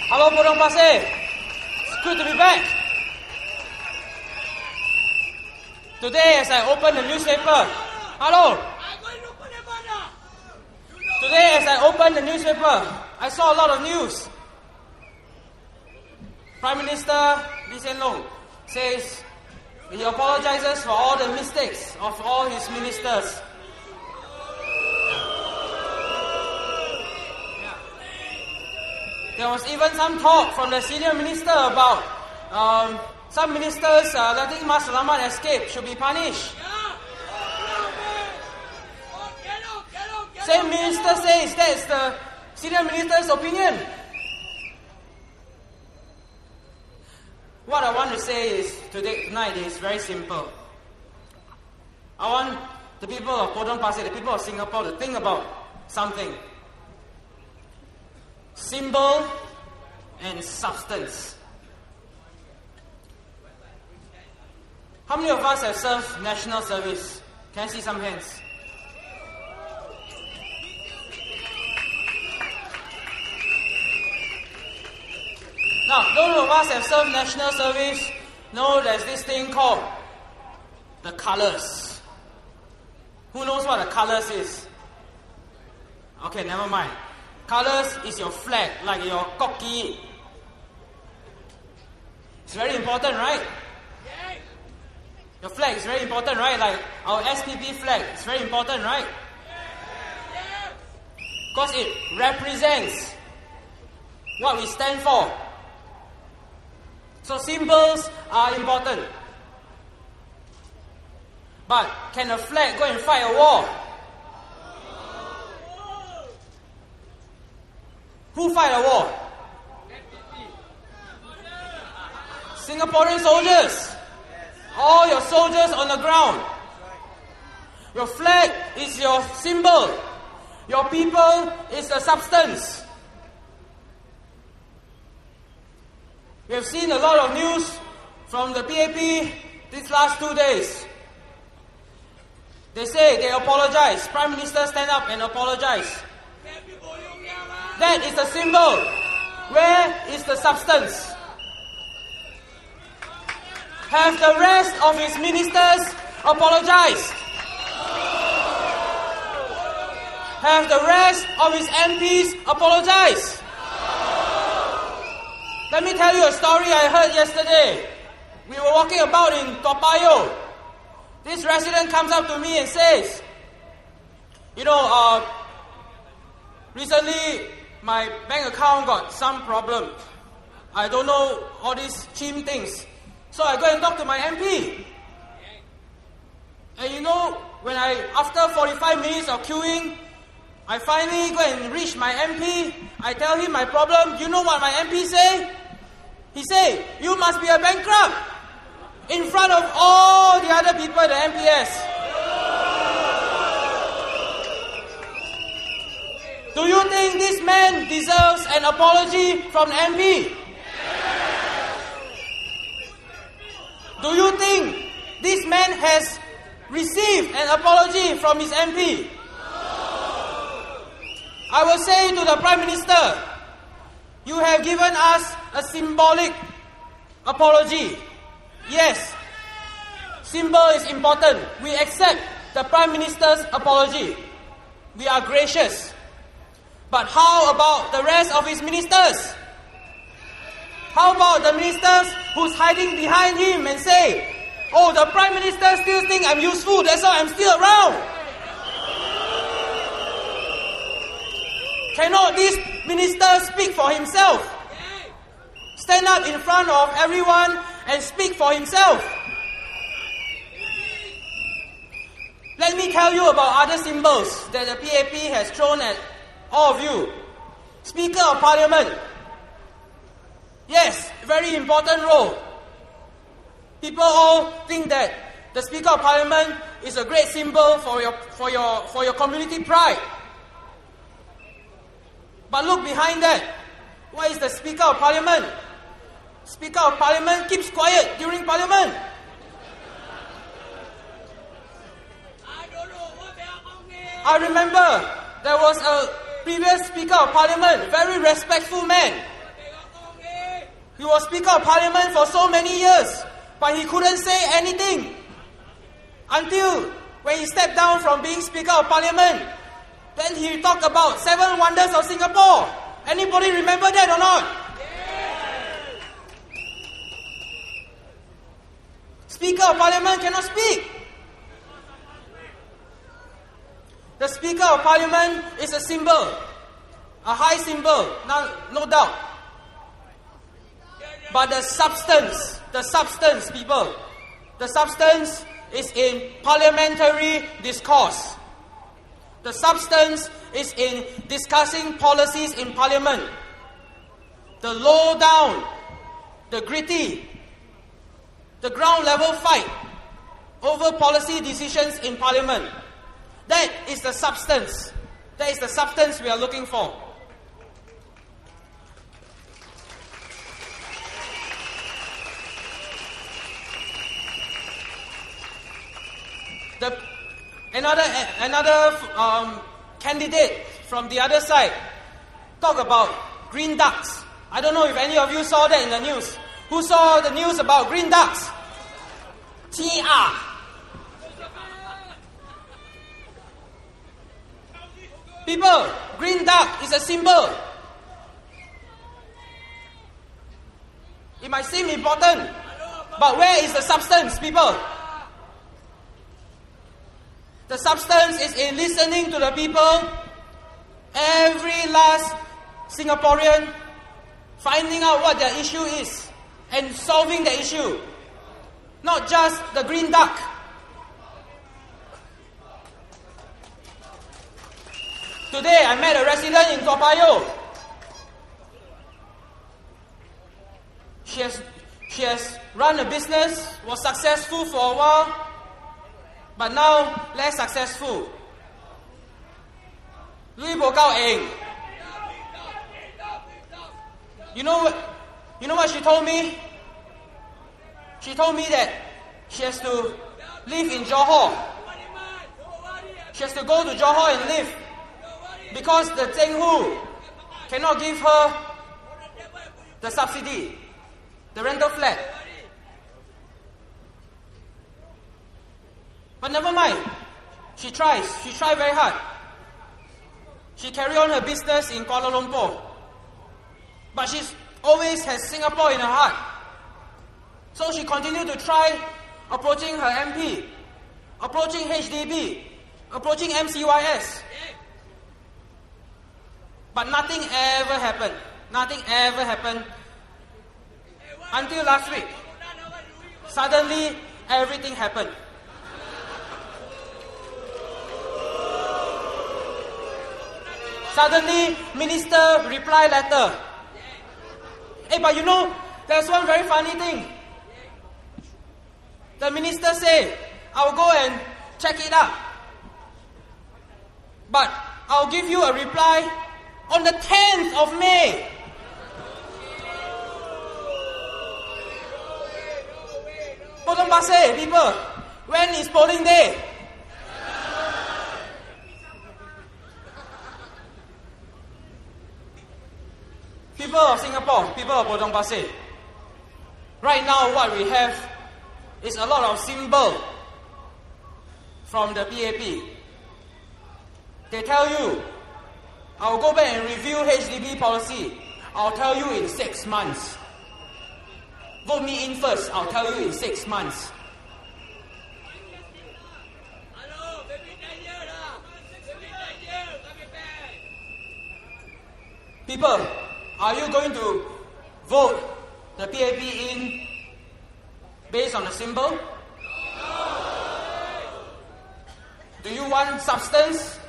Hello, Potong Pasir. It's good to be back. Today, as I open the newspaper, Today, as I opened the newspaper, I saw a lot of news. Prime Minister Lee Hsien Loong says he apologizes for all the mistakes of all his ministers. There was even some talk from the senior minister about some ministers letting Mas Selamat escape should be punished. Same minister says that is the senior minister's opinion. What I want to say is tonight is very simple. I want the people of Potong Pasir, the people of Singapore to think about something. Symbol and substance. How many of us have served national service? Can I see some hands? Now, those of us have served national service know there's this thing called the colours. Who knows what the colours is? Okay, never mind. Colours is your flag, like your kok ki. It's very important, right? Your flag is very important, right? Like our SPP flag is very important, right? Because it represents what we stand for. So symbols are important. But can a flag go and fight a war? Who fight a war? Singaporean soldiers. All your soldiers on the ground. Your flag is your symbol. Your people is the substance. We have seen a lot of news from the PAP these last 2 days. They say they apologize. Prime Minister stand up and apologize. That is the symbol. Where is the substance? Have the rest of his ministers apologized? Have the rest of his MPs apologized? Let me tell you a story I heard yesterday. We were walking about in Payoh. This resident comes up to me and says, recently my bank account got some problem. I don't know all these cheap things. So I go and talk to my MP. And when after 45 minutes of queuing, I finally go and reach my MP. I tell him my problem. You know what my MP say? He say, you must be a bankrupt. In front of all the other people at the MPS. Do you think this man deserves an apology from the MP? Do you think this man has received an apology from his MP? I will say to the Prime Minister, you have given us a symbolic apology. Yes, symbol is important. We accept the Prime Minister's apology. We are gracious. But how about the rest of his ministers? How about the ministers who's hiding behind him and say, oh, the Prime Minister still thinks I'm useful, that's why I'm still around? Cannot this minister speak for himself? Stand up in front of everyone and speak for himself. Let me tell you about other symbols that the PAP has thrown at all of you. Speaker of Parliament. Yes, very important role. People all think that the Speaker of Parliament is a great symbol for your community pride. But look behind that. What is the Speaker of Parliament? Speaker of Parliament keeps quiet during Parliament. I remember there was a previous Speaker of Parliament, very respectful man. He was Speaker of Parliament for so many years, but he couldn't say anything until when he stepped down from being Speaker of Parliament. Then he talked about 7 wonders of Singapore. Anybody remember that or not? Yes. Speaker of Parliament cannot speak. The Speaker of Parliament is a symbol, a high symbol, no doubt. But the substance, people, the substance is in parliamentary discourse. The substance is in discussing policies in Parliament. The low down, the gritty, the ground level fight over policy decisions in Parliament. That is the substance. That is the substance we are looking for. Another candidate from the other side talk about green ducks. I don't know if any of you saw that in the news. Who saw the news about green ducks? TR. People, green duck is a symbol. It might seem important, but where is the substance, people? The substance is in listening to the people, every last Singaporean, finding out what their issue is and solving the issue. Not just the green duck. Today I met a resident in Payoh. She has run a business, was successful for a while, but now less successful. Lui bo gao eng. You know what she told me? She told me that she has to live in Johor. She has to go to Johor and live because the Zheng Hu cannot give her the subsidy, the rental flat. But never mind. She tries. She tried very hard. She carried on her business in Kuala Lumpur. But she always has Singapore in her heart. So she continued to try approaching her MP, approaching HDB, approaching MCYS. But nothing ever happened. Nothing ever happened until last week. Suddenly, everything happened. Suddenly, minister reply letter. Hey, but you know, there's one very funny thing. The minister say, I'll go and check it out. But I'll give you a reply on the 10th of May. Potong Pasir, people, when is polling day? People of Singapore, people of Potong Pasir, right now what we have is a lot of symbol from the PAP. They tell you, I'll go back and review HDB policy. I'll tell you in 6 months. Vote me in first, I'll tell you in 6 months. People, are you going to vote the PAP in based on the symbol? No. Do you want substance?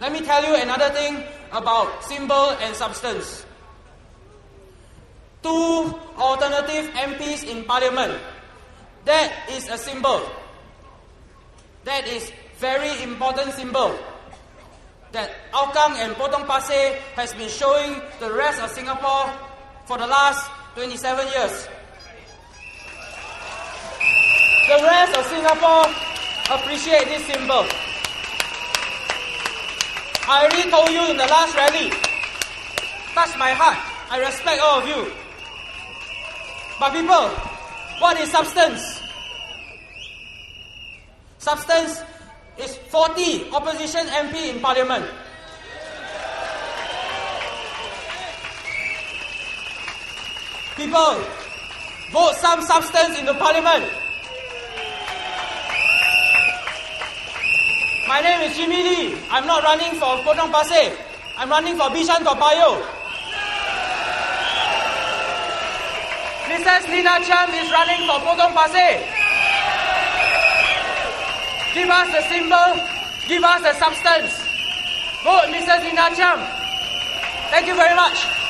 Let me tell you another thing about symbol and substance. 2 alternative MPs in Parliament. That is a symbol. That is very important symbol that Hougang and Potong Pasir has been showing the rest of Singapore for the last 27 years. The rest of Singapore appreciate this symbol. I already told you in the last rally, touch my heart. I respect all of you. But people, what is substance? Substance is 40 opposition MP in Parliament. People, vote some substance into Parliament. My name is Jimmy Lee. I'm not running for Potong Pasir. I'm running for Bishan-Toa Payoh. Mrs. Lina Cham is running for Potong Pasir. Give us the symbol, give us the substance. Vote Mrs. Lina Cham. Thank you very much.